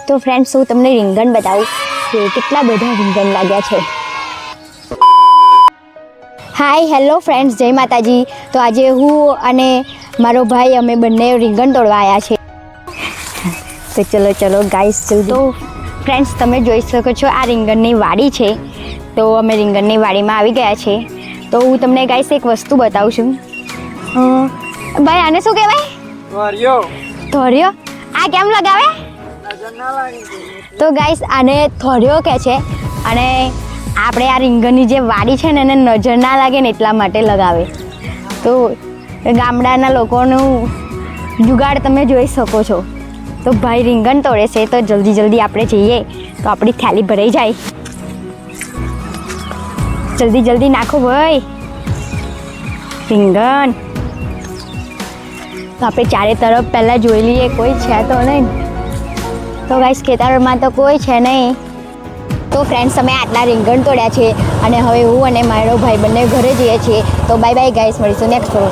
તો ફ્રેન્ડ્સ હું તમને રીંગણ બતાવું કે કેટલા બધા રીંગણ લાગ્યા છે. હાય હેલો ફ્રેન્ડ્સ, જય માતાજી. તો આજે હું અને મારો ભાઈ અમે બંને રીંગણ તોડવા આવ્યા છે. તો ચલો ગાઈસ. તો ફ્રેન્ડ્સ તમે જોઈ શકો છો આ રીંગણની વાડી છે. તો અમે રીંગણની વાડીમાં આવી ગયા છે. તો હું તમને ગાઈસ એક વસ્તુ બતાવું છું. ભાઈ આને શું કહેવાય? થોરિયો. આ કેમ લગાવે? તો ગાઈસ આને થોરિયો કહે છે. અને આપણે આ રીંગણની જે વાડી છે ને એને નજર ના લાગે ને એટલા માટે લગાવે. તો ગામડાના લોકોનું જુગાડ તમે જોઈ શકો છો. તો ભાઈ રીંગણ તોડે છે તો જલ્દી આપણે જઈએ તો આપણી થેલી ભરાઈ જાય. જલ્દી નાખો ભાઈ રીંગણ. તો આપણે ચારે તરફ પહેલાં જોઈ લઈએ કોઈ છે તો નહીં. તો ગાઈસ ખેતરમાં તો કોઈ છે નહીં. તો ફ્રેન્ડ્સ અમે આટલા રીંગણ તોડ્યા છે અને હવે હું અને મારો ભાઈ બંને ઘરે જઈએ છીએ. તો બાય ગાઈસ, મળીશું નેક્સ્ટ